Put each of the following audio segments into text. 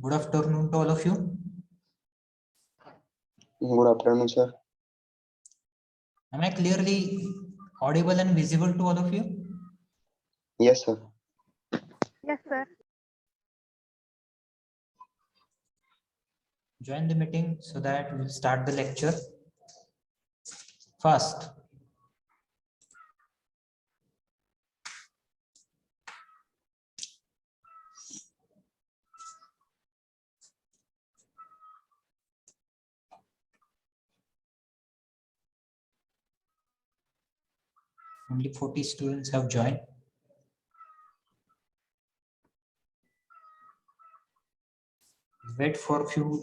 Good afternoon to all of you. Good afternoon, sir. Am I clearly audible and visible to all of you? Yes, sir. Yes, sir. Join the meeting so that we'll start the lecture. First, only 40 students have joined. Wait for two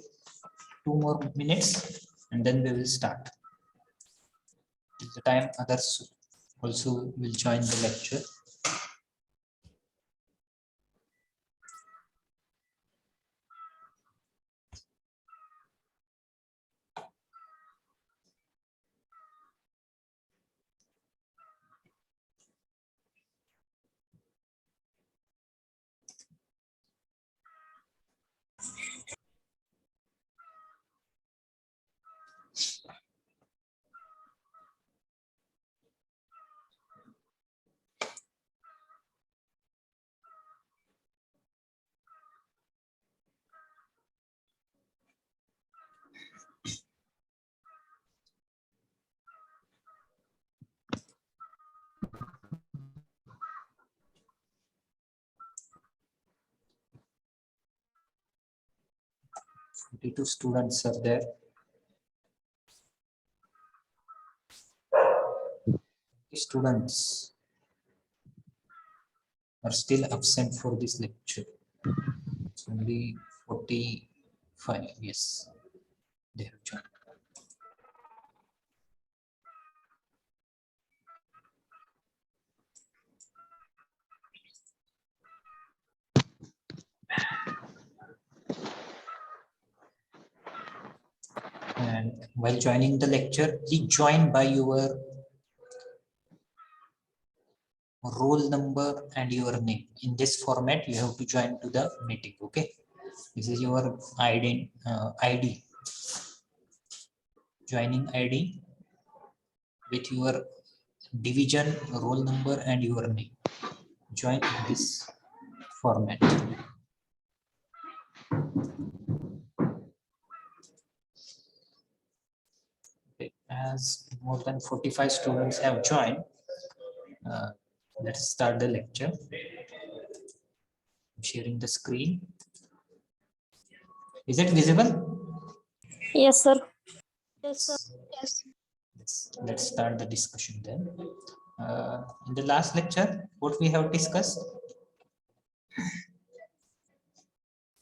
more minutes and then we will start. Till the time others also will join the lecture. Two students are there. Students are still absent for this lecture. It's only 45. Yes, they have joined. And while joining the lecture, please join by your roll number and your name. In this format, you have to join to the meeting. Okay, this is your ID. Joining ID with your division, roll number, and your name. Join in this format. As more than 45 students have joined, let's start the lecture. I'm sharing the screen. Is it visible? Yes, sir. Yes, sir. Yes. Let's start the discussion then. In the last lecture, what we have discussed?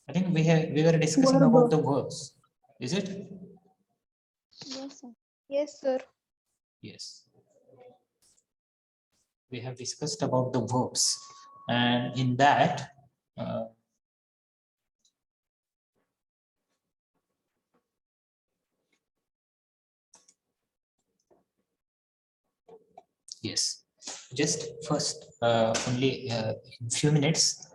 I think we were discussing about the verbs. Is it? Yes, sir. Yes, sir. Yes. We have discussed about the verbs, and in that, yes, just first, only in few minutes,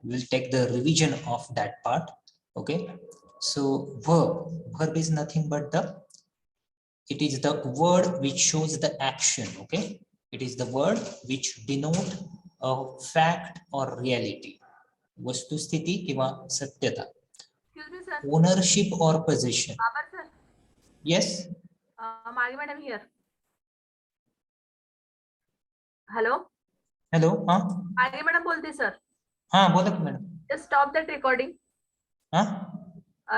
we'll take the revision of that part. Okay, so verb is nothing but it is the word which shows the action. Okay, it is the word which denote a fact or reality. वस्तुस्थिती किंवा सत्यता. Ownership or possession. Yes. Mali madam here. Hello. Hello. हाँ. Mali madam बोलते sir. हाँ बोला की madam. Just stop that recording. हाँ.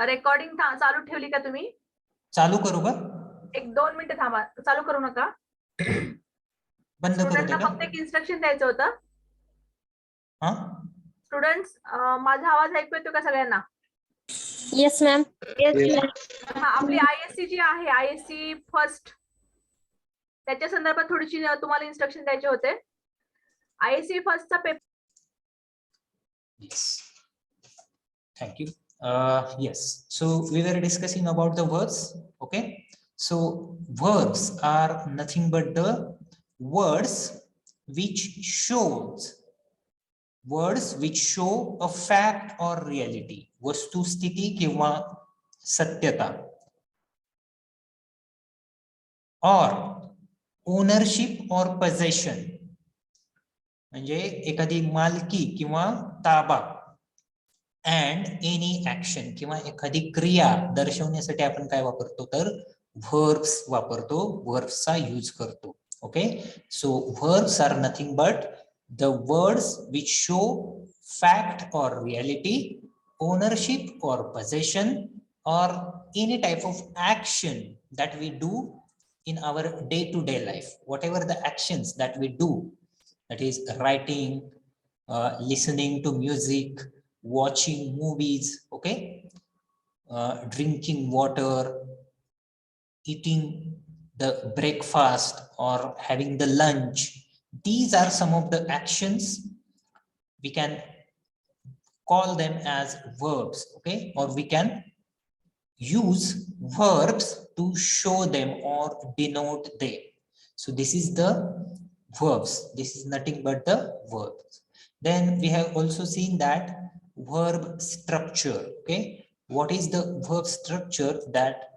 Recording चालू ठेवली का तुम्ही? चालू करू का? एक 2 मिनिटं थांबा. चालू करू नका. बंद करू दे का? फक्त एक इन्स्ट्रक्शन द्यायचं होतं. हाँ. स्टुडंट्स माझा आवाज ऐकू येतो का सगळ्यांना? Yes, ma'am. Yes, ma'am. आपली आयएससी जी आहे आयएससी फर्स्ट त्याच्या संदर्भात थोडीशी तुम्हाला इन्स्ट्रक्शन द्यायचे होते. आयएससी फर्स्टचा paper. Yes. Thank you. Yes. So we were discussing about the verbs. Okay. So verbs are nothing but the words which shows words which show a fact or reality, वस्तुस्थिती किंवा सत्यता, और ownership और possession म्हणजे एखादी मालकी किंवा ताबा, and any action किंवा एखादी क्रिया दर्शवण्यासाठी आपण काय वापरतो तर व्हर्ब्स वापरतो, व्हर्ब्सचा यूज करतो. Okay, so verbs are nothing but the words which show fact or reality, ownership or possession, or any type of action that we do in our day-to-day life. Whatever the actions that we do, that is writing, listening to music, watching movies, okay, drinking water, eating the breakfast or having the lunch. These are some of the actions. We can call them as verbs, okay, or we can use verbs to show them or denote them. So this is the verbs. This is nothing but the verbs. Then we have also seen that verb structure. Okay, what is the verb structure that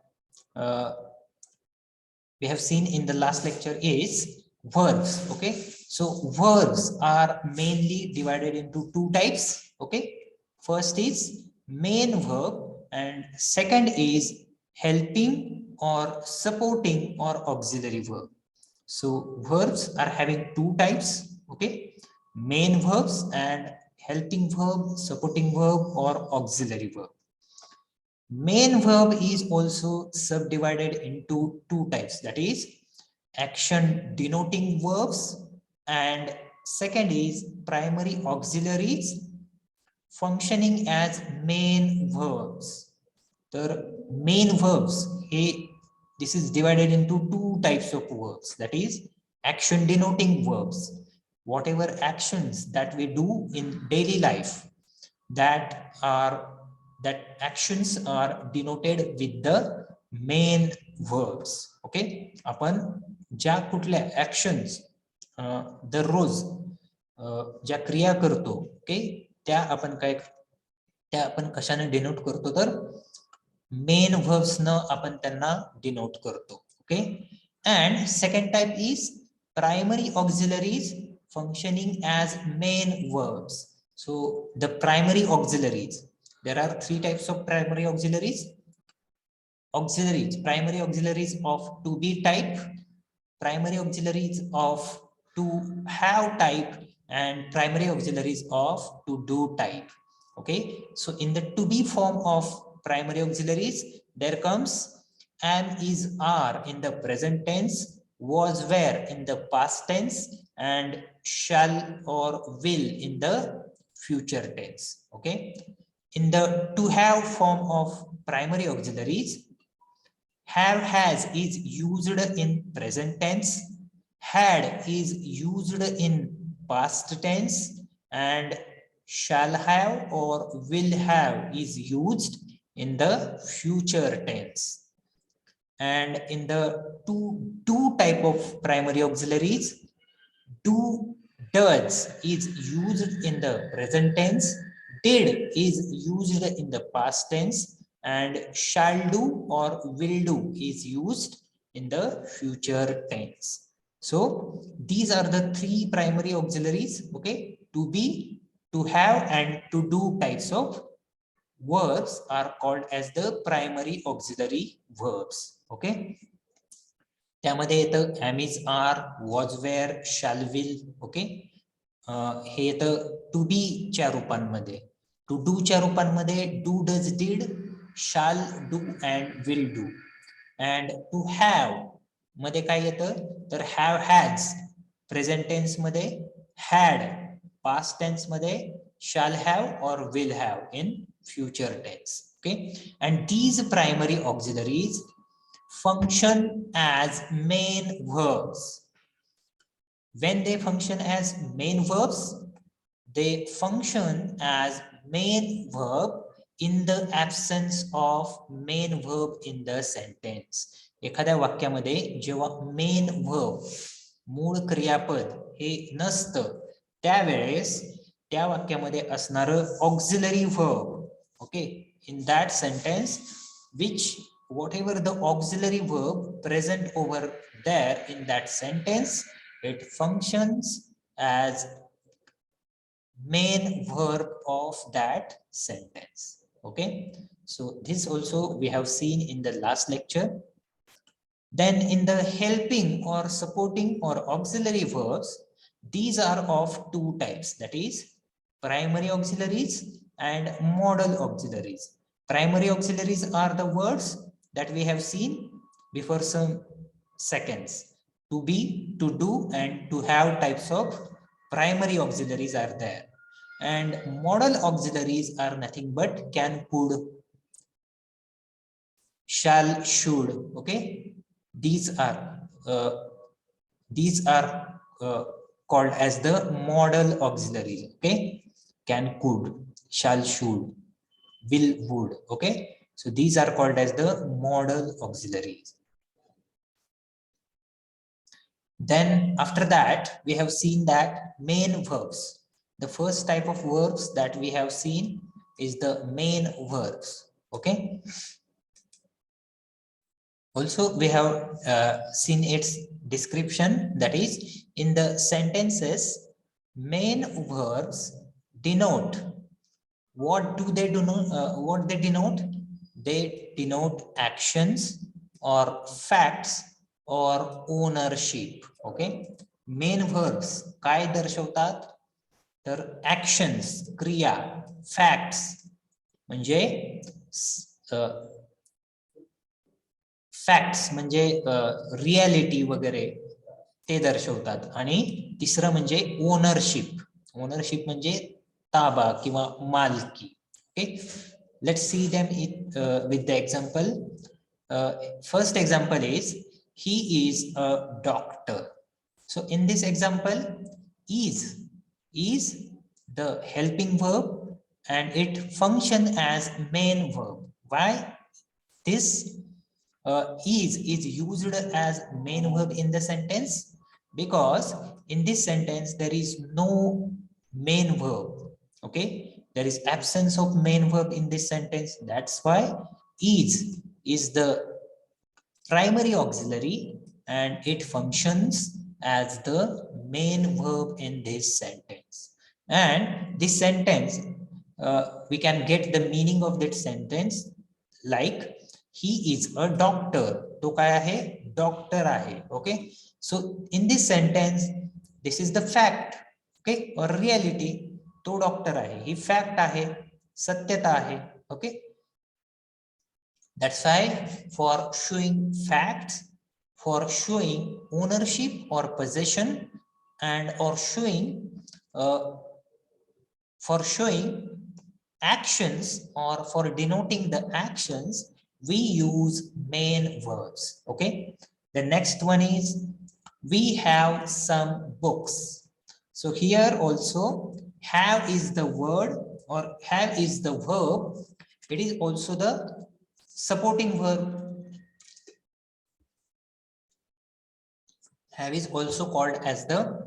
we have seen in the last lecture is verbs. Okay, so verbs are mainly divided into two types. Okay, first is main verb and second is helping or supporting or auxiliary verb. So verbs are having two types. Okay, main verbs and helping verb, supporting verb or auxiliary verb. Main verb is also subdivided into two types, that is action denoting verbs and second is primary auxiliaries functioning as main verbs. The main verbs, this is divided into two types of verbs, that is action denoting verbs. Whatever actions that we do in daily life, that actions are denoted with the main verbs. Okay, आपण ज्या कुठल्या actions दररोज ज्या क्रिया करतो, okay, त्या आपण कशाने डिनोट करतो तर मेन व्हर्ब्स न आपण त्यांना डिनोट करतो. Okay, and second type is primary auxiliaries functioning as main verbs. So the primary auxiliaries, there are three types of primary auxiliaries. Primary auxiliaries of to be type, primary auxiliaries of to have type, and primary auxiliaries of to do type. Okay, so in the to be form of primary auxiliaries, there comes am, is, are in the present tense, was, were in the past tense, and shall or will in the future tense. Okay, in the to have form of primary auxiliaries, have, has is used in present tense, had is used in past tense, and shall have or will have is used in the future tense. And in the two type of primary auxiliaries, do, does is used in the present tense, did is used in the past tense, and shall do or will do is used in the future tense. So these are the three primary auxiliaries, okay, to be, to have, and to do types of verbs are called as the primary auxiliary verbs. Okay, त्यामध्ये येतं am, is, are, was, were, shall, will. Okay, हे येतं to be च्या रूपांमध्ये. To do च्या रूपांमध्ये do, does, did, shall do and will do. And to have मध्ये काय येतं तर हॅव, हॅज प्रेझेंट टेन्स मध्ये, हॅड पास्ट टेन्स मध्ये, shall have or will have in future tense. Okay, and these primary auxiliaries function as main verbs. When they function as main verbs, they function as main verb in the absence of main verb in the sentence. एखाद्या वाक्यामध्ये जेव्हा main verb, मूळ क्रियापद हे नसतं त्यावेळेस त्या वाक्यामध्ये असणारं auxiliary verb. Okay, in that sentence which whatever the auxiliary verb present over there in that sentence, it functions as main verb of that sentence. Okay, so this also we have seen in the last lecture. Then in the helping or supporting or auxiliary verbs, these are of two types, that is primary auxiliaries and modal auxiliaries. Primary auxiliaries are the words that we have seen before some seconds. To be, to do, and to have types of primary auxiliaries are there. And modal auxiliaries are nothing but can, could, shall, should. Okay, these are called as the modal auxiliaries. Okay, can, could, shall, should, will, would. Okay, so these are called as the modal auxiliaries. Then after that we have seen that main verbs. The first type of verbs that we have seen is the main verbs. Okay, also we have seen its description, that is in the sentences main verbs denote, what do they denote? What they denote? They denote actions or facts or ownership. Okay, main verbs काय दर्शवतात? तर actions, क्रिया, facts म्हणजे facts म्हणजे reality वगैरे ते दर्शवतात. आणि तिसरं म्हणजे ओनरशिप. ओनरशिप म्हणजे ताबा किंवा मालकी. Okay, let's see them with the example. First example is he is a doctor. So in this example, is the helping verb and it function as main verb. Why this is used as main verb in the sentence? Because in this sentence there is no main verb. Okay, there is absence of main verb in this sentence. That's why is the primary auxiliary and it functions as the main verb in this sentence. And this sentence we can get the meaning of that sentence like he is a doctor. तो काय आहे? Doctor आहे. Okay, so in this sentence this is the fact, okay, or reality. तो doctor आहे, ही fact आहे, सत्यता आहे. Okay, that's why for showing facts, for showing ownership or possession, and or showing for showing actions or for denoting the actions, we use main verbs. Okay, the next one is we have some books. So here also have is the word or have is the verb. It is also the supporting verb. Have is also called as the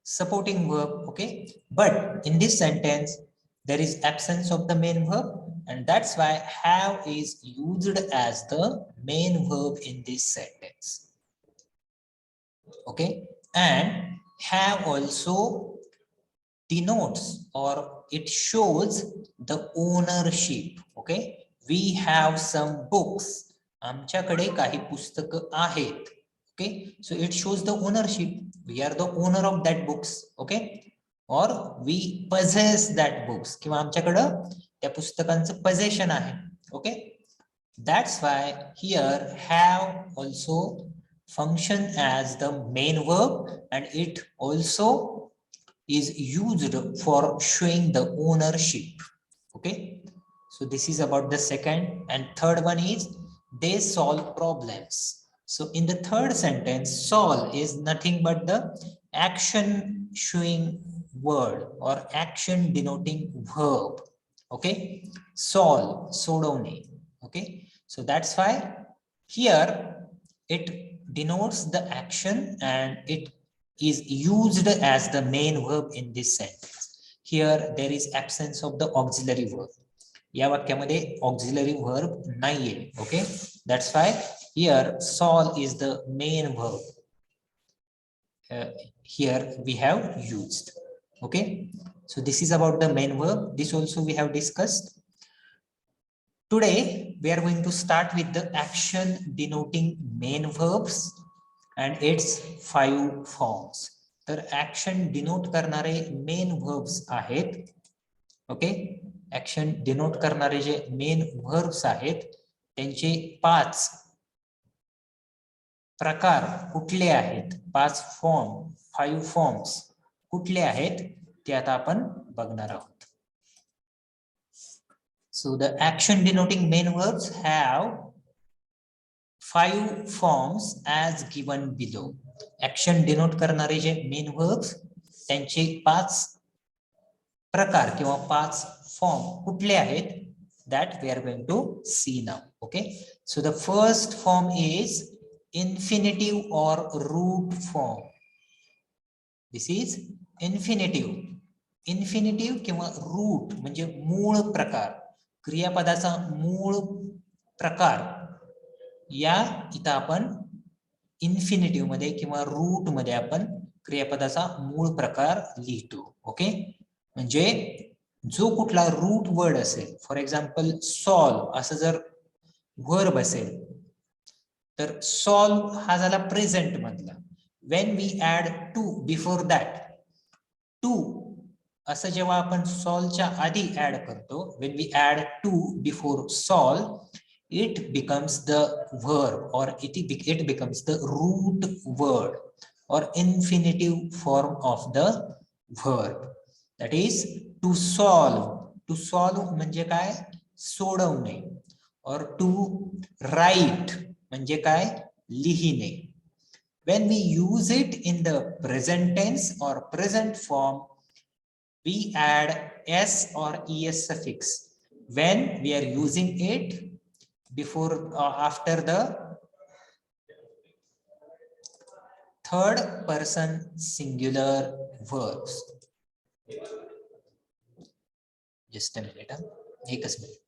supporting verb. Okay, but in this sentence there is absence of the main verb, and that's why have is used as the main verb in this sentence. Okay, and have also denotes or it shows the ownership. Okay, we have some books. आमच्याकडे काही पुस्तकं आहेत. Okay, so it shows the ownership. We are the owner of that books. Okay, or we possess that books. किंवा आमच्याकडं त्या पुस्तकांचं possession आहे. Okay, that's why here have also function as the main verb and it also is used for showing the ownership. Okay, so this is about the second. And third one is they solve problems. So in the third sentence, solve is nothing but the action showing word or action denoting verb. Okay, solve, सोडवणे. Okay, so that's why here it denotes the action and it is used as the main verb in this sentence. here there is absence of the auxiliary verb. या वाक्यामध्ये auxiliary verb नाहीये. Okay, that's why here Saul is the main verb. Here we have used. Okay, so this is about the main verb. This also we have discussed. Today we are going to start with the action denoting main verbs and its 5 forms. तर action denote करणारे main verbs आहेत. Okay, action denote करणारे जे main verbs आहेत त्यांचे 5 प्रकार कुठले आहेत, 5 forms कुठले आहेत ते आता आपण बघणार आहोत. So the action denoting main verbs have 5 forms as given below. Action denote करणारे जे मेन व्हर्ब्स त्यांचे 5 प्रकार किंवा 5 फॉर्म कुठले आहेत, that we are going to see now. Okay, so the first form is infinitive or root form. This is infinitive. Infinitive किंवा root म्हणजे मूळ प्रकार, क्रियापदाचा मूळ प्रकार. या इथं आपण इन्फिनिटिव्ह मध्ये किंवा रूट मध्ये आपण क्रियापदाचा मूळ प्रकार लिहितो. ओके, म्हणजे जो कुठला रूट वर्ड असेल, फॉर एक्झाम्पल सॉल्व असं जर वर्ब असेल तर सॉल्व हा झाला प्रेझेंट मधला. When we add to before that, to असं जेव्हा आपण सॉल्वच्या आधी ऍड करतो, when we add to before solve, it becomes the verb or it becomes the root word or infinitive form of the verb. That is to solve. To solve म्हणजे काय, सोडवणे. or to write म्हणजे काय, लिहिणे. When we use it in the present tense or present form, we add s or es suffix when we are using it before after the third person singular verbs. Just a minute. एकच minute.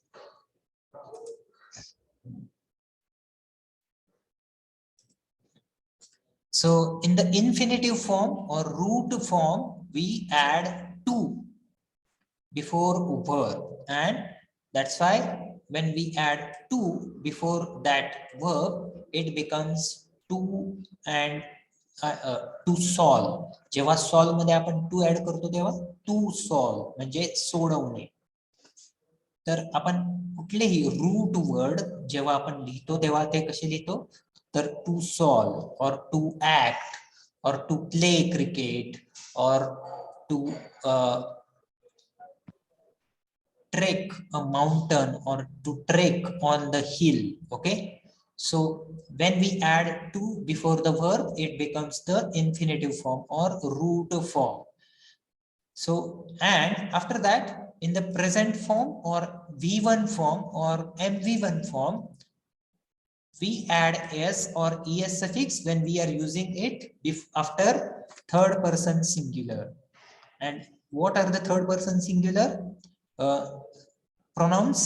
So in the infinitive form or root form, we add to before verb, and that's why when we add to before that verb, it becomes to and to solve. जेव्हा solve मध्ये आपण to add करतो तेव्हा to solve म्हणजे सोडवणे. तर आपण कुठलेही रूट वर्ड जेव्हा आपण लिहितो तेव्हा ते कसे लिहितो, तर टू सॉल्व और टू ऍक्ट और टू प्ले क्रिकेट और to trek a mountain or to trek on the hill. Okay, so when we add to before the verb, it becomes the infinitive form or root form. So and after that, in the present form or v1 form or mv1 form, we add s or es suffix when we are using it after third person singular. And what are the third person singular pronouns?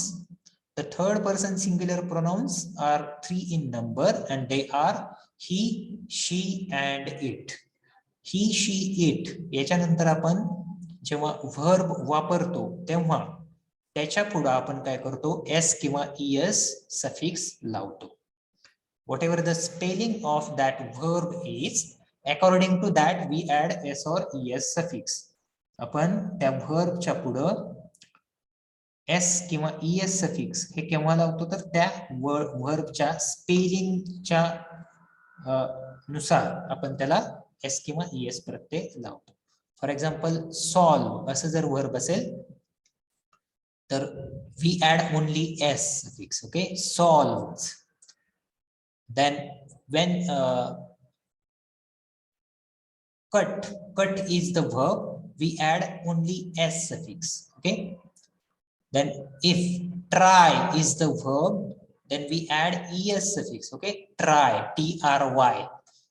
The third person singular pronouns are 3 in number, and they are he, she and it. He, she, it याच्यानंतर आपण जेव्हा verb वापरतो तेव्हा त्याच्या पुढे आपण काय करतो, s किंवा es suffix लावतो. Whatever the spelling of that verb is, according to that we add s or es suffix. आपण त्या verb च्या पुढे s किंवा es suffix हे केव्हा लावतो, तर त्या वर्बच्या स्पेलिंगच्या नुसार आपण त्याला s किंवा es प्रत्यय लावतो. फॉर एक्झाम्पल सॉल्व असं जर वर्ब असेल तर we add only s suffix. Okay, solves. Then when cut is the verb, we add only s suffix. Okay, then if try is the verb, then we add es suffix. Okay, try, try.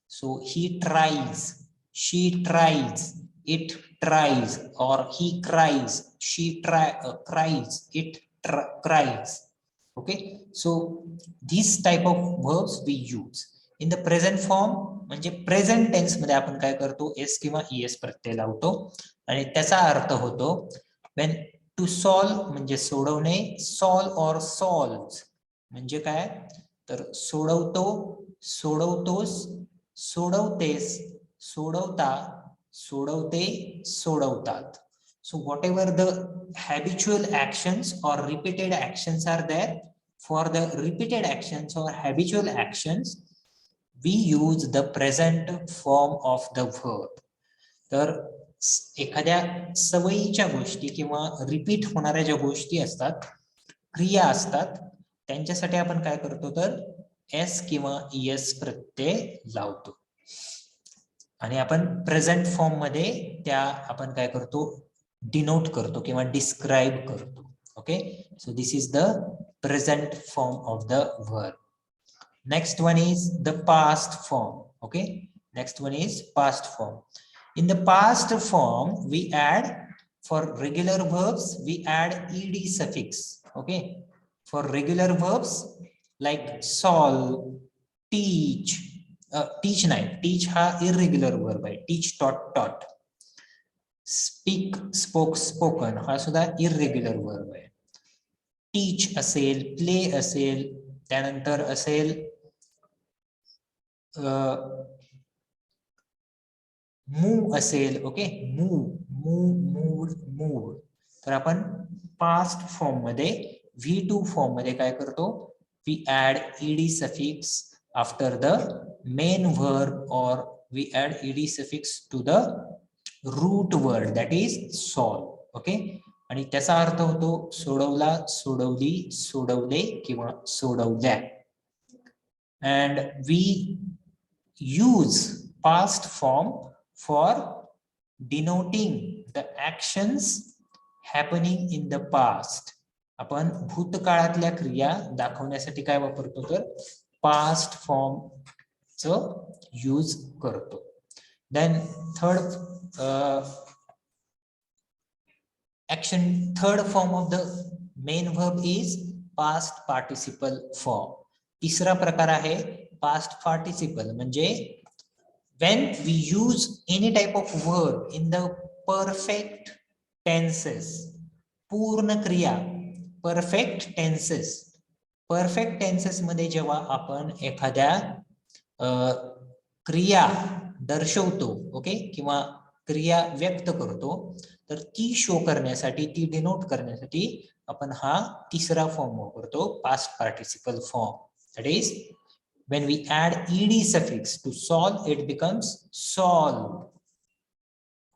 So he tries, she tries, it tries, or he cries, she cries, it cries. Okay, so these type of verbs we use. In the present form म्हणजे present tense मध्ये आपण काय करतो, S किंवा ES प्रत्यय लावतो आणि त्याचा अर्थ होतो when to solve म्हणजे सोडवणे, solve or solves म्हणजे काय, तर सोडवतो, सोडवतोस, सोडवतेस, सोडवता, सोडवते, सोडवतात. So whatever the habitual actions or repeated actions are there, for the repeated actions or habitual actions we use the present form of the verb. तर एखाद्या सवयीच्या गोष्टी किंवा रिपीट होणाऱ्या ज्या गोष्टी असतात, क्रिया असतात, त्यांच्यासाठी आपण काय करतो, तर एस किंवा ईएस प्रत्यय लावतो आणि आपण प्रेझेंट फॉर्म मध्ये त्या आपण काय करतो, डिनोट करतो किंवा डिस्क्राइब करतो. Okay, so this is the present form of the verb. Next one is the past form. Okay, next one is past form. In the past form we add, for regular verbs we add ed suffix. Okay, for regular verbs like solve, teach, teach नाही, teach हा irregular verb आहे, teach taught, speak spoke spoken हा सुद्धा irregular verb आहे. teach असेल, play असेल, त्यानंतर असेल मूव असेल. Okay, move. तर आपण पास्ट फॉर्म मध्ये V2 फॉर्म मध्ये काय करतो, we add ed suffix after the main verb और we add ed suffix to the root word that is solve. Okay, आणि त्याचा अर्थ होतो सोडवला, सोडवली, सोडवले किंवा सोडवल्या. And we use past form for denoting the actions happening in the past. आपण भूतकाळातल्या क्रिया दाखवण्यासाठी काय वापरतो, तर past form च यूज करतो. Then third form of the main verb is past participle form. तिसरा प्रकार आहे past participle, म्हणजे when we use any type of verb in the perfect tenses, पूर्ण क्रिया, perfect tenses. perfect tenses मध्ये जेव्हा आपण एखाद्या क्रिया दर्शवतो, ओके, किंवा क्रिया व्यक्त करतो, तर ती शो करण्यासाठी, ती डिनोट करण्यासाठी आपण हा तिसरा फॉर्म वापरतो, past participle form. That is when we add ed suffix to solve it becomes solve.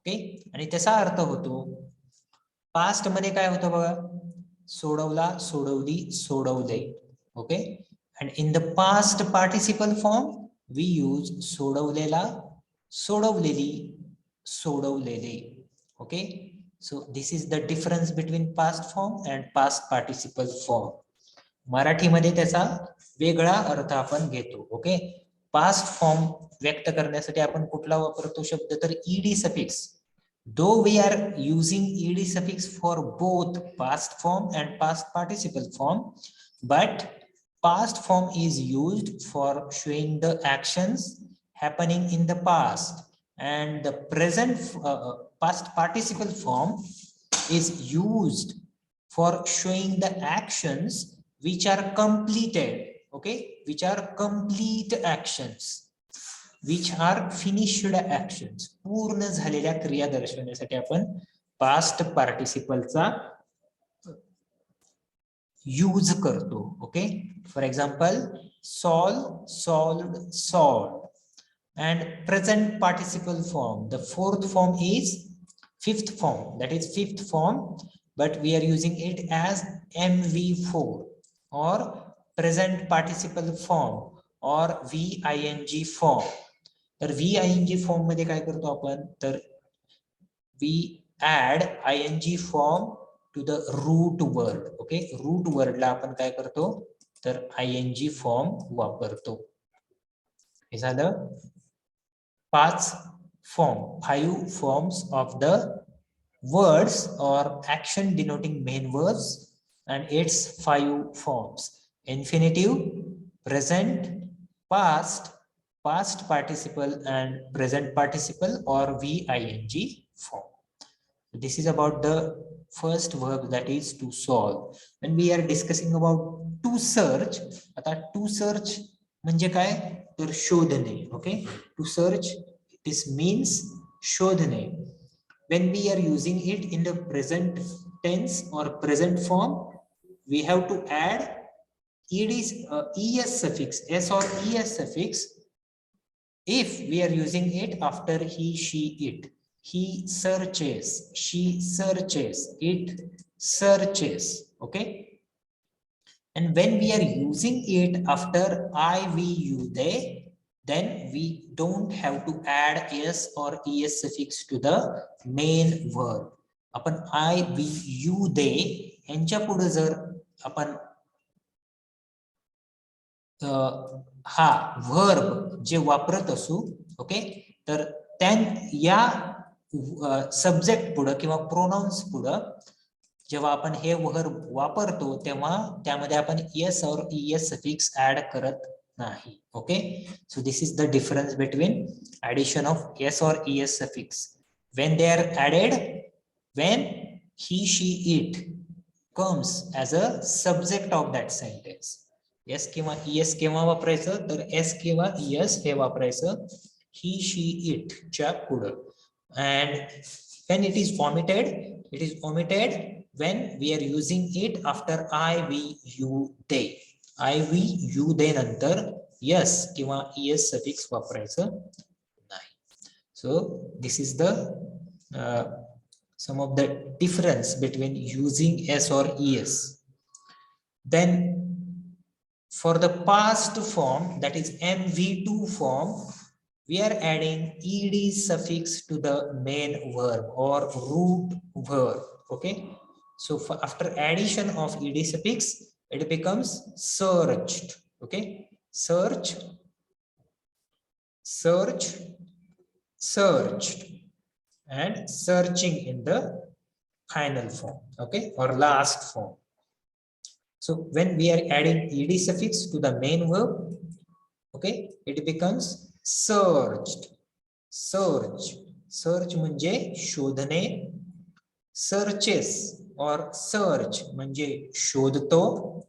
Okay, आणि त्याचा अर्थ होतो पास्ट मध्ये काय होतं बघा, सोडवला, सोडवली, सोडवले. Okay, and in the past participle form we use सोडवलेला, सोडवलेली, सोडवलेले. Okay, so this is the difference between past form and past participle form. मराठीमध्ये त्याचा वेगळा अर्थ आपण घेतो. ओके, पास्ट फॉर्म व्यक्त करण्यासाठी आपण कुठला वापरतो शब्द, तर ed suffix. Though we are using ed suffix for both past form and past participle form, but past form is used for showing the actions happening in the past, and the present past participle form is used for showing the actions which are completed. Okay, which are complete actions, which are finished actions. पूर्ण झालेल्या क्रिया दर्शवण्यासाठी आपण past पार्टिसिपलचा use करतो. Okay, for example solve, solved, solved. And present participle form, the fourth form is fifth form, that is fifth form, but we are using it as MV4 or present participle form or VING form. तर VING form मध्ये काय करतो आपण, तर we add ING form to the root word. Okay, root word ला आपण काय करतो, तर ING फॉर्म वापरतो. हे झालं 5 5 forms of the words or action denoting main verbs, and its 5 forms: infinitive, present, past, past participle, and present participle or VING form. This is about the first verb, that is to solve. When we are discussing about to search, आता to search म्हणजे काय, तर शोधणे. Okay, to search, this means शोधणे. When we are using it in the present tense or present form, we have to add es suffix, s or es suffix, if we are using it after he, she, it. He searches, she searches, it searches. Okay, and when we are using it after I, we, you, they, then we don't have to add s or es suffix to the main verb. आपण I, we, you, they यांच्या पुढे जर आपण हा verb जे वापरत असू, okay, तर या सब्जेक्ट पुढे किंवा प्रोनाउन्स पुढे जेव्हा आपण हे वर्ब वापरतो तेव्हा त्यामध्ये आपण एस और ईएस सफिक्स ऍड करत नाही. Okay, so this is the difference between addition of S और ES suffix. When they are added, when he, she, it comes as a subject of that sentence. S किंवा ES केव्हा वापरायचं, तर S किंवा ES हे वापरायचं ही, she, it च्या पुढे. And when it is omitted when we are using it after I, we, you, they. I, we, you, they नंतर yes किंवा es suffix वापरायचं नाही. So this is the some of the difference between using s or es. Then for the past form, that is MV2 form, we are adding ed suffix to the main verb or root verb. Okay, so for after addition of ed suffix, it becomes searched. Okay, search, search, searched, and searching in the final form. Okay, or last form. So when we are adding ed suffix to the main verb, okay, it becomes searched. Search, search म्हणजे शोधणे. Searches or search म्हणजे शोधतो.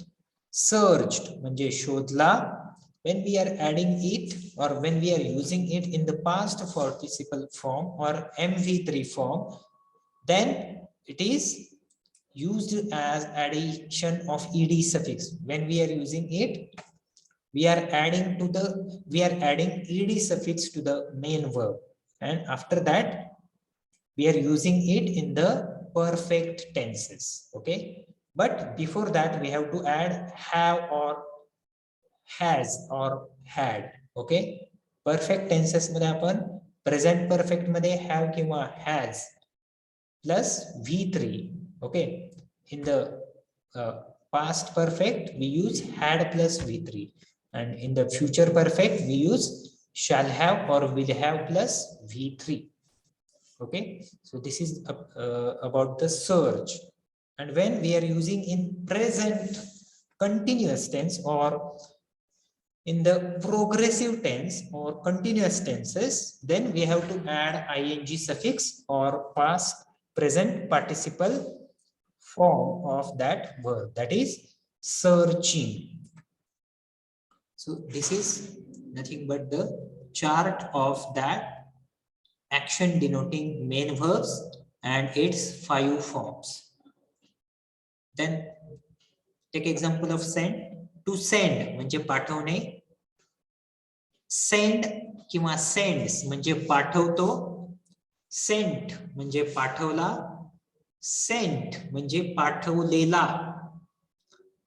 Searched म्हणजे शोधला. When we are adding it or when we are using it in the past participle form or MV3 form, then it is used as addition of ed suffix. When we are using it, we are adding ed suffix to the main verb, and after that we are using it in the perfect tenses. Okay, but before that we have to add have or has or had. Okay, perfect tenses मध्ये आपण present perfect मध्ये have किंवा has plus v3. Okay, in the past perfect we use had plus v3, and in the future perfect we use shall have or will have plus v3. Okay, so this is about the search. And when we are using in present continuous tense or in the progressive tense or continuous tenses, then we have to add ing suffix or past present participle form of that verb, that is searching. So this is nothing but the chart of that action denoting main verbs and its 5 forms. Then take example of send. To send म्हणजे पाठवणे. Send किंवा sends म्हणजे पाठवतो. Sent म्हणजे पाठवला. Sent म्हणजे पाठवलेला.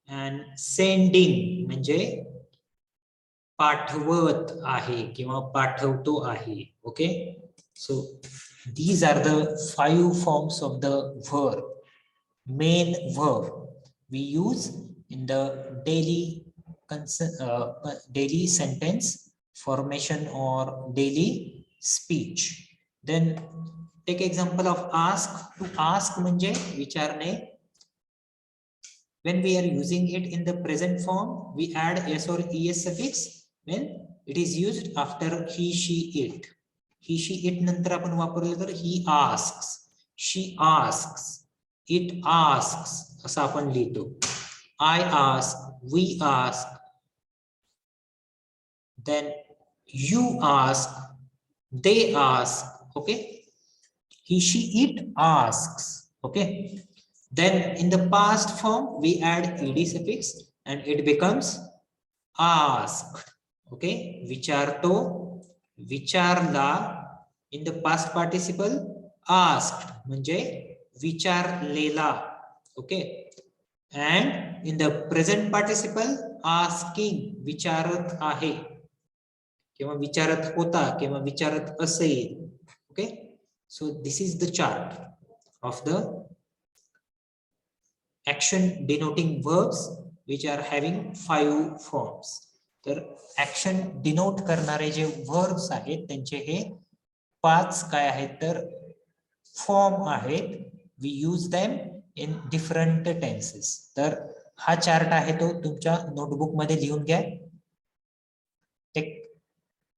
and sending म्हणजे पाठवत आहे किंवा पाठवतो आहे. Okay, so these are the 5 forms of the verb, main verb we use in the daily sentence formation or daily speech. Then take example of ask. To ask म्हणजे विचारणे. When we are using it in the present form, we add s or es suffix when it is used after he, she, it. He, she, it नंतर आपण वापरलं तर he asks, she asks, it asks असं आपण लिहितो. I ask, we ask, then you ask, they ask. Okay, he, she, it asks. Okay, then in the past form we add ed suffix and it becomes asked. Okay, विचारतो, विचारला. In the past participle asked म्हणजे विचारलेला. Okay, and in the present participle asking विचारत आहे किंवा विचारत होता किंवा विचारत असेल. Okay, so this is the chart of the action denoting verbs which are having 5 forms. तर action denote करणारे जे verbs आहेत त्यांचे हे 5 काय आहेत तर फॉर्म आहेत. we use them in different tenses. तर हा चार्ट आहे तो तुमच्या नोटबुक मध्ये लिहून घ्या. take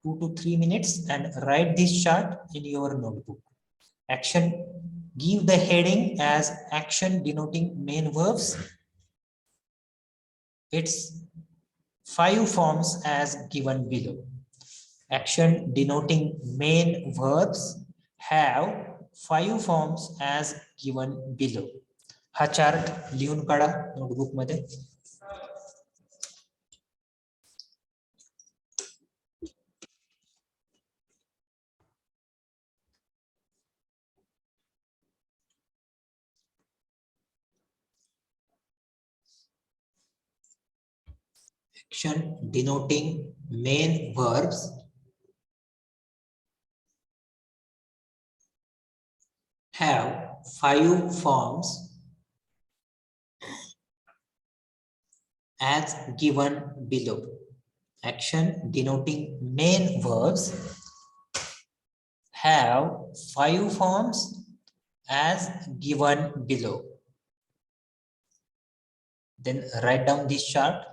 2 to 3 minutes and write this chart in your notebook. Action, give the heading as action denoting main verbs. Its 5 forms as given below. Action denoting main verbs have 5 forms as given below. हा chart लिहून काढा notebook मध्ये. Action denoting main verbs have 5 forms as given below. Action denoting main verbs have 5 forms as given below. Then write down this chart.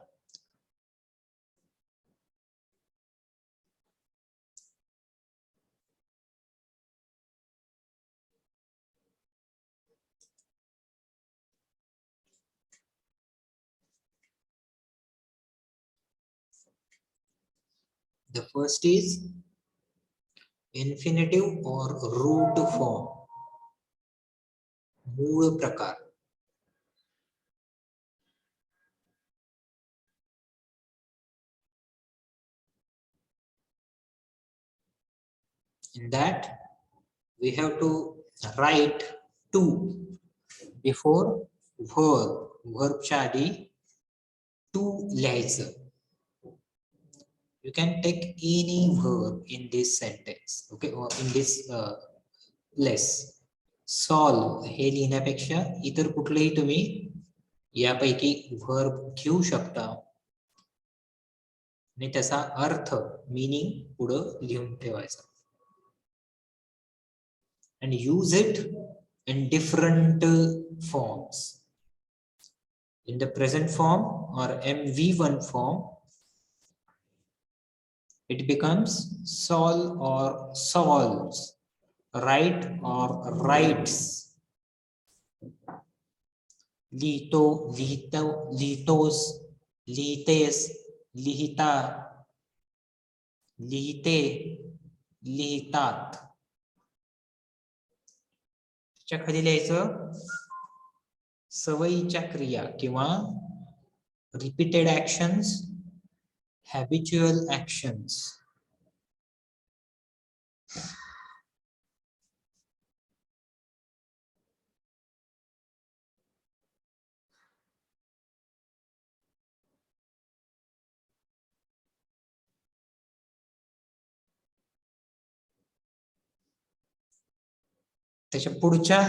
The first is infinitive or root form. मूळ प्रकार. In that we have to write to before verb. Verb च्या आधी to लिहायचं. You can take any verb in this sentence, okay, or in this less. Solve हे लिहिण्यापेक्षा इतर कुठलेही तुम्ही यापैकी verb घेऊ शकता आणि त्याचा अर्थ meaning पुढे लिहून ठेवायचा. And use it in different forms. In the present form or MV1 form, it becomes solve or solves, write or writes, लिहितो, लिहितो, लिहितोस, लिहितेस, लिहिता, लिहिते, लिहितात. च्या खाली लिहायचं सवयीच्या क्रिया किंवा रिपीटेड ऍक्शन्स, habitual actions. त्याच्या पुढच्या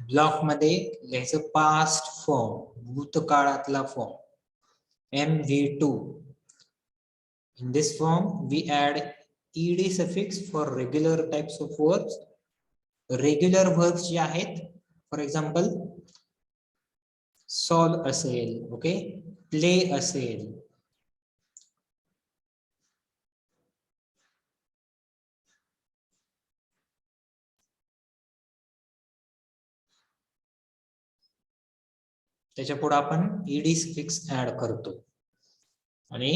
ब्लॉक मध्ये लिहायचं पास्ट फॉर्म, भूतकाळातला form MV2. In this form, we add ed suffix for regular types of verbs. Regular verbs जे आहेत, for example, solve असेल, okay, play असेल, त्याच्या पुढे आपण ed suffix ऍड करतो. आणि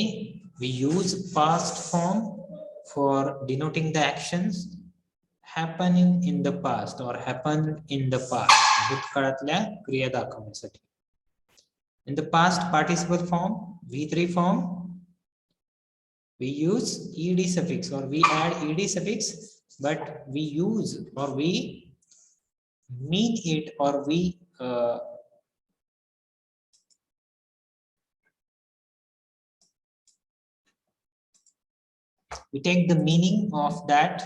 we use past form for denoting the actions happening in the past or happened in the past. भूतकाळातल्या क्रिया दाखवण्यासाठी. In the past participle form, V3 form, we use ed suffix or we add ed suffix, but we use or we mean it or we take the meaning of that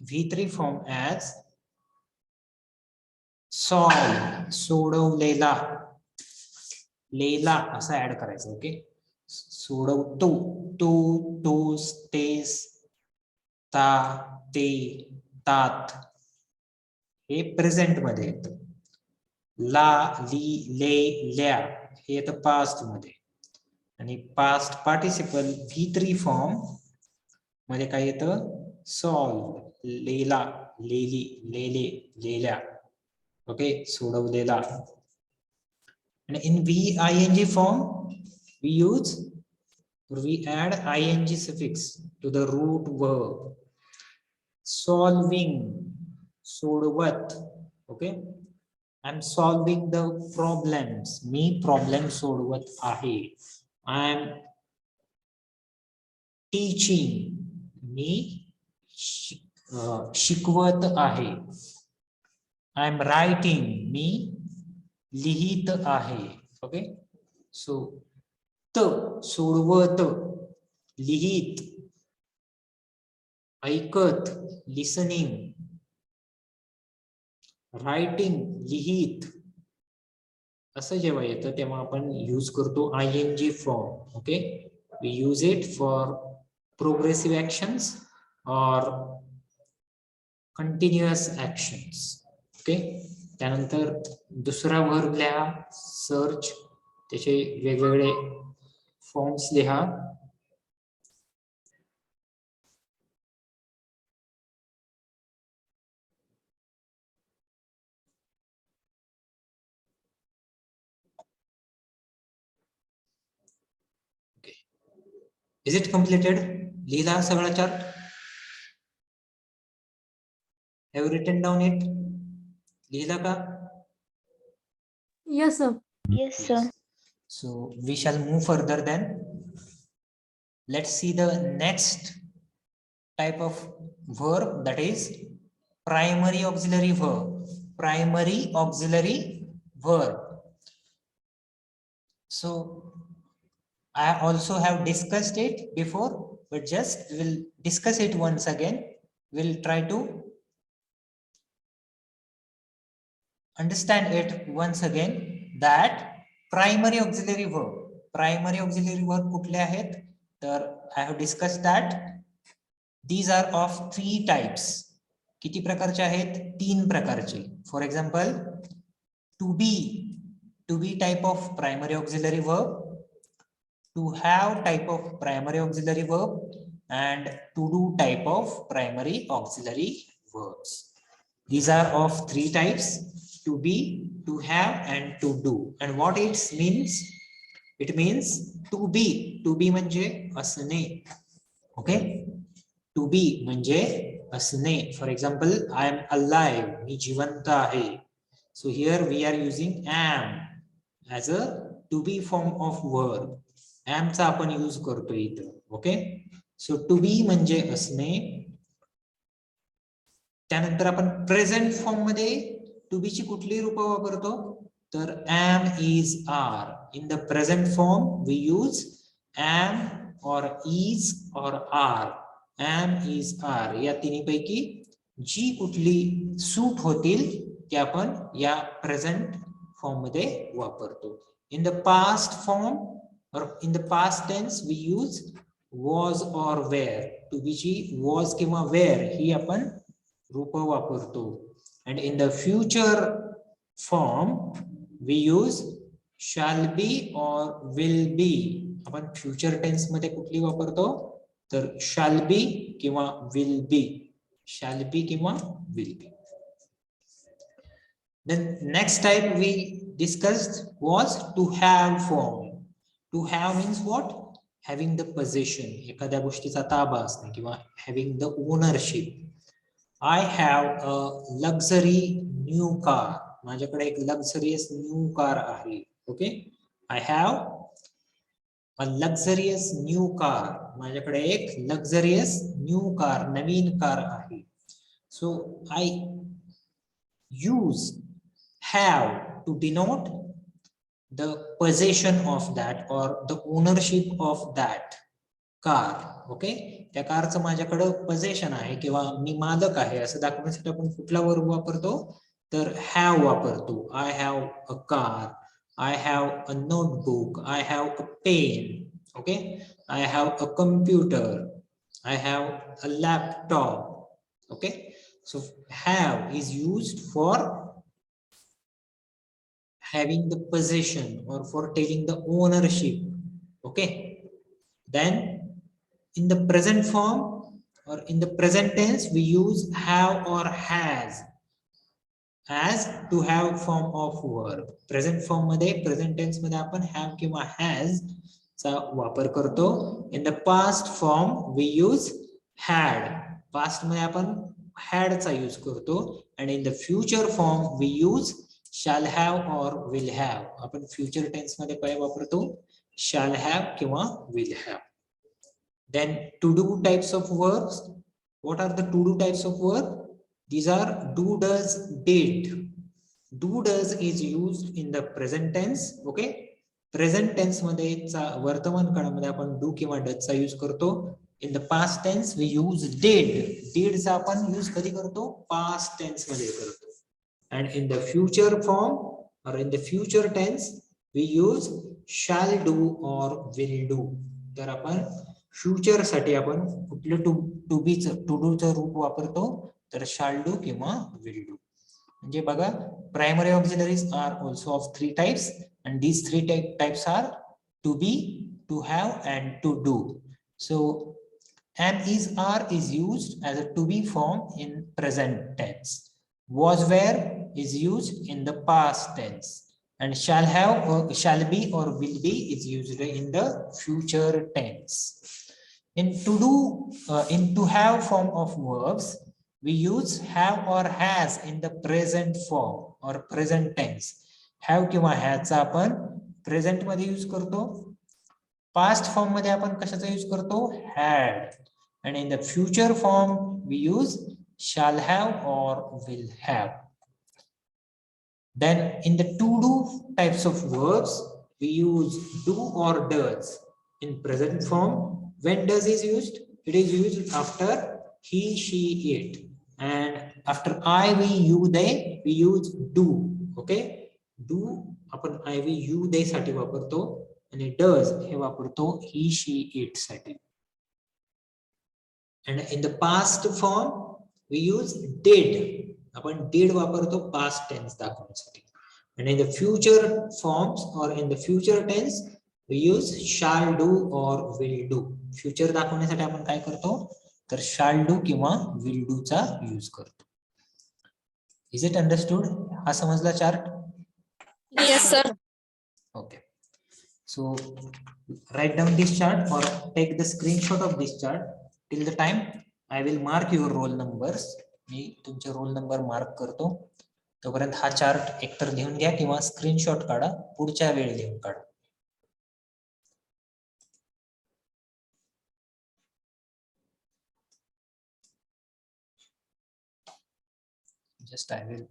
V3 form as solve, सोडवलेला, लेला असा add करायचं. Okay, सोडवतो, तू, तूस, तेस, ता, ते, तात हे present मध्ये येतं. ला, ली, ले, ल्या हे येतं पास्ट मध्ये. आणि पास्ट पार्टिसिपल V3 फॉर्म मध्ये काय येतं? सॉल्व, लेला, लेली, लेले, लेल्या. Okay, सोडवलेला. And in VING form, we use or we add ing suffix to the root verb. Solving, सोडवत. Okay, I'm solving the problems. Me problem सोडवत आहे. I'm teaching. मी शिकवत आहे. I'm writing. मी लिहित आहे. ओके, सो त, सोडवत, लिहित, ऐकत, लिसनिंग, रायटिंग, लिहित असं जेव्हा येतं तेव्हा आपण यूज करतो ing form. Okay, we use it for progressive actions or continuous actions. Okay, त्यानंतर दुसरा वर्ब लिहा, सर्च, त्याचे वेगवेगळे फॉर्म्स लिहा. Is it completed? लिहिला सगळा chart? Have written down it? लिहिला का? Yes, sir. Yes, sir. So we shall move further then. Let's see the next type of verb, that is primary auxiliary verb. Primary auxiliary verb. So I also have discussed it before, but just we'll discuss it once again. We'll try to understand it once again, that primary auxiliary verb. Primary auxiliary verb कुठले आहेत? तर I have discussed that these are of 3 types. किती प्रकारचे आहेत? 3 प्रकारचे. For example, to be type of primary auxiliary verb, to have type of primary auxiliary verb, and to do type of primary auxiliary verbs. These are of 3 types: to be, to have, and to do. And what it means? It means to be. To be म्हणजे असणे. Okay, to be म्हणजे असणे. For example, I am alive. मी जिवंत आहे. So here we are using am as a to be form of verb. am चा आपण use करतो इथं. ओके, सो टू बी म्हणजे असणे. त्यानंतर आपण प्रेझेंट फॉर्म मध्ये टू बी ची कुठली रूप वापरतो? तर am, is, are. In the present form we use am or is or are. am, is, are या तिन्हीपैकी जी कुठली सूट होतील ते आपण या प्रेझेंट फॉर्म मध्ये वापरतो. In the past form or in the past tense we use was or were. To बीची was किंवा were ही आपण रूप वापरतो. And in the future form we use shall be or will be. आपण future tense मध्ये कुठली वापरतो तर shall be किंवा will be. Shall be किंवा will be. Then next type we discussed was to have form. To have means what? Having the possession. एखाद्या गोष्टीचा ताबा असणे किंवा having the ownership. I have a luxury new car. माझ्याकडे एक luxurious new car आहे. Okay? I have a luxurious new car. माझ्याकडे एक luxurious new car, नवीन car आहे. So I use have to denote the possession of that or the ownership of that car. Okay, त्या कारचं माझ्याकडे पोझेशन आहे किंवा मी मालक आहे असं दाखवण्यासाठी आपण कुठला वर्ब वापरतो तर हॅव वापरतो. I have a car, I have a notebook, I have a pen. Okay, I have a computer, I have a laptop. Okay, so have is used for having the possession or for taking the ownership. Okay, then in the present form or in the present tense we use have or has as to have form of verb. Present form मध्ये present tense मध्ये आपण have किंवा has चा वापर करतो. In the past form we use had. Past मध्ये आपण had चा यूज करतो. And in the future form we use shall have or will have. आपण future tense मध्ये काय वापरतो shall have किंवा will have. Then to do types of verbs. What are the to do types of verb? These are do, does, did. Do, does is used in the present tense. Okay, present tense मध्ये वर्तमान काळामध्ये आपण do किंवा does चा use करतो. In the past tense we use did. Did चा आपण use कधी करतो past tense मध्ये करतो. And in the future form or in the future tense we use shall do or will do. तर आपण फ्युचर साठी आपण कुठलं टू बी टू डू चं रूप वापरतो तर shall do किंवा will do. म्हणजे बघा primary auxiliaries are also of 3 types and these 3 types are to be, to have and to do. So am, is, are is used as a to be form in present tense. Was, were is used in the past tense. And shall have or shall be or will be is used in the future tense. In to do, in to have form of verbs, we use have or has in the present form or present tense. Have किंवा has चा आपण present मध्ये use करतो. Past form मध्ये आपण कशाचा use करतो had. And in the future form we use shall have or will have. Then in the to do types of verbs we use do or does. In present form, when does is used, it is used after he, she, it. And after I, we, you, they we use do. Okay, do आपण I, we, you, they साठी वापरतो आणि does हे वापरतो he, she, it साठी. And in the past form we use did. आपण did वापरतो past tense दाखवण्यासाठी. And in the future forms or in the future tense we use shall do or will do. Future दाखवण्यासाठी आपण काय करतो तर shall do किंवा will do चा यूज करतो. Is it understood? हा समजला chart? Yes, sir. Okay. So write down this chart or take the screenshot of this chart. Till the time I will mark your roll numbers. मी तुमचे roll number mark करतो. तोपर्यंत हा chart एकतर लिहून घ्या किंवा स्क्रीनशॉट काढा, पुढच्या वेळी लिहून काढा. Just I will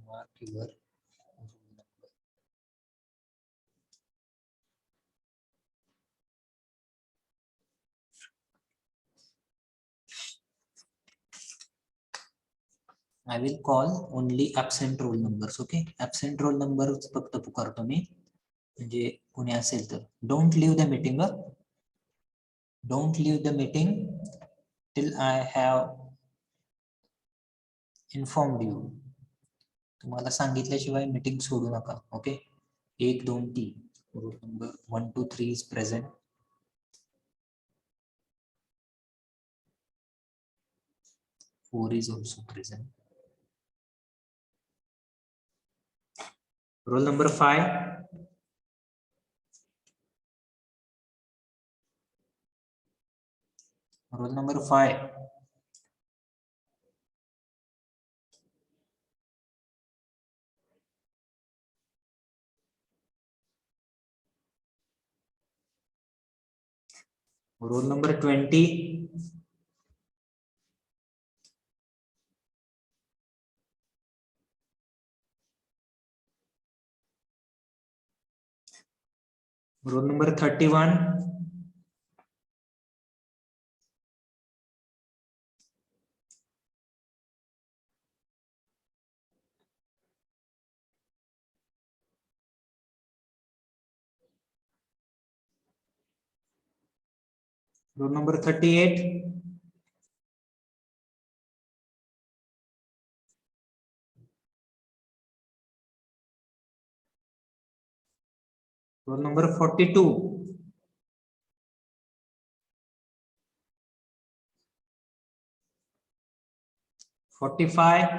mark your roll number. I will call only absent roll numbers. Okay, absent roll numbers फक्त पुकारतो मी. म्हणजे कोणी असेल तर don't leave the meeting. Don't leave the meeting till I have informed you. तुम्हाला सांगितल्याशिवाय meeting सोडू नका. Okay. 1 2 3 roll number 1 2 3 is present. Four is also present. Roll number 5. Roll number 5. Roll number 20. Roll number 31. Roll number 38. Roll number 42. Forty-five.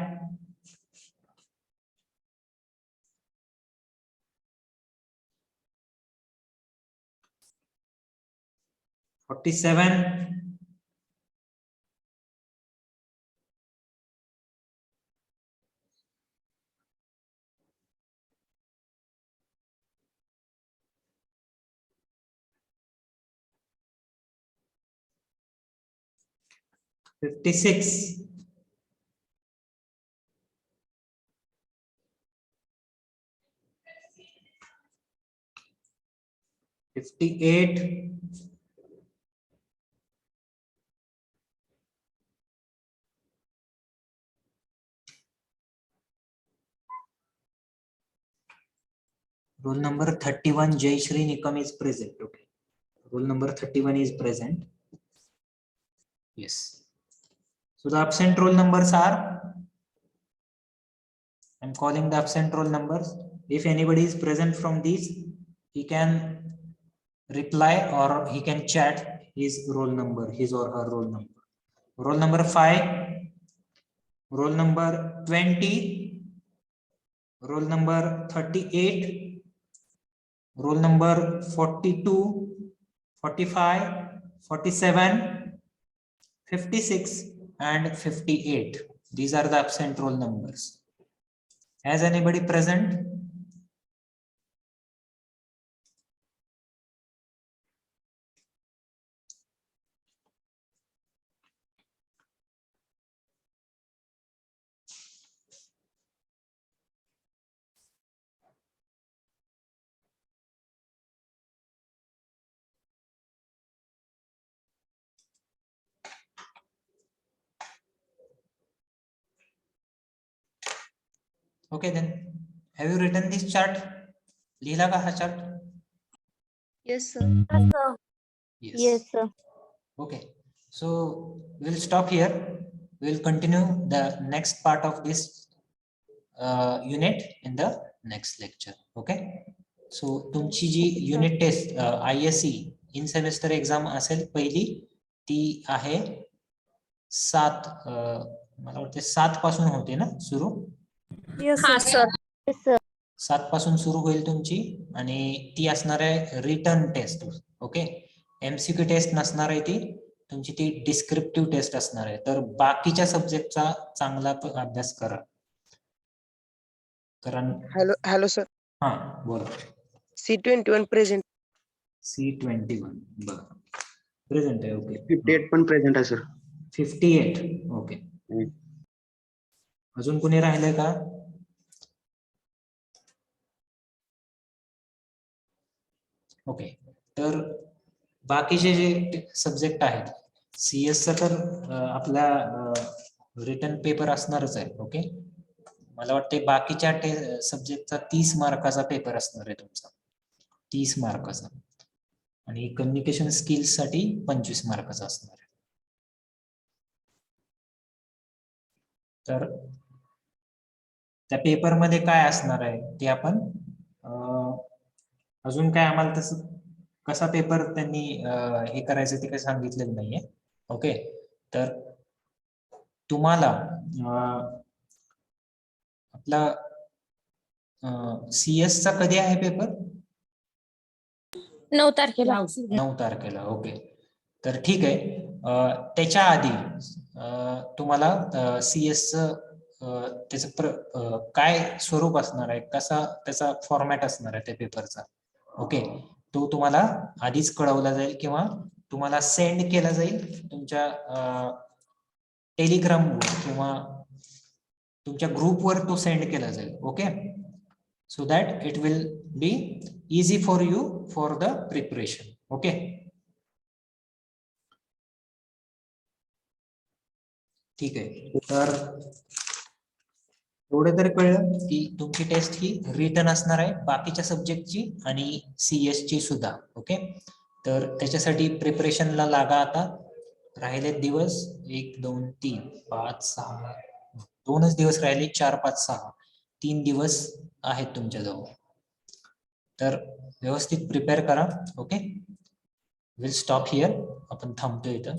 Forty-seven. Fifty-six. 58. Roll number 31, Jayashree Nikam is present. Okay. Roll number 31 is present. Yes. So the absent roll numbers are, I'm calling the absent roll numbers. If anybody is present from these, he can reply or he can chat his roll number, his or her roll number. Roll number 5, roll number 20, roll number 38, roll number 42, 45, 47, 56, and 58. These are the absent roll numbers. Has anybody present? Okay then. Have you written this chart? Lila ka ha chart? Yes, sir. Yes. sir. Okay. So we'll stop here. We'll continue the next part of this unit in the next lecture. Okay. So तुमची जी unit test ISE इन semester exam असेल पहिली ती आहे 7 मला वाटते 7 पासून होते ना सुरू. हा सर. 7 पासून सुरू होईल तुमची आणि ती असणार आहे return test. Okay. MCQ test नसणार आहे ती तुमची ती डिस्क्रिप्टिव्ह टेस्ट असणार आहे. तर बाकीच्या सब्जेक्टचा चांगला अभ्यास करा. कारण हॅलो सर. हा बोला. C21 present. C21 बरं प्रेझेंट आहे. ओके. 58 पण प्रेझेंट आहे सर. 58. ओके. अजून कोणी राहिलंय का? ओके. तर बाकीचे जे सब्जेक्ट आहेत CS चा तर आपला रिटन पेपर असणारच आहे. ओके. मला वाटते बाकीच्या सब्जेक्टचा 30 मार्काचा पेपर असणार आहे तुमचा. 30 मार्काचा आणि कम्युनिकेशन स्किल्स साठी 25 मार्काचा असणार आहे. तर त्या पेपर मध्ये काय असणार आहे ते आपण अजून काय आम्हाला तसं कसा पेपर त्यांनी हे करायचं ते काही सांगितलेलं नाहीये. ओके, तर तुम्हाला आपला CS चा कधी आहे पेपर? 9 तारखेला. 9 तारखेला. ओके, तर ठीक आहे. त्याच्या आधी तुम्हाला CS त्याचं काय स्वरूप असणार आहे, कसा त्याचा फॉर्मॅट असणार आहे त्या पेपरचा, ओके, तो तुम्हाला आधीच कळवला जाईल किंवा तुम्हाला सेंड केला जाईल तुमच्या टेलिग्रामवर किंवा तुमच्या ग्रुपवर तो सेंड केला जाईल. Okay, so that it will be easy for you for the preparation. Okay, ठीक आहे. तर एवढं तरी कळलं की तुमची टेस्ट ही रिटन असणार आहे बाकीच्या सब्जेक्टची आणि CS ची सुद्धा. ओके, तर त्याच्यासाठी प्रिपरेशनला लागा. आता राहिले दिवस 1 2 3 5 6 2च दिवस राहिले. 4 5 6 3 दिवस आहेत तुमच्याजवळ. तर व्यवस्थित प्रिपेअर करा. Okay, will stop here. आपण थांबतो इथं.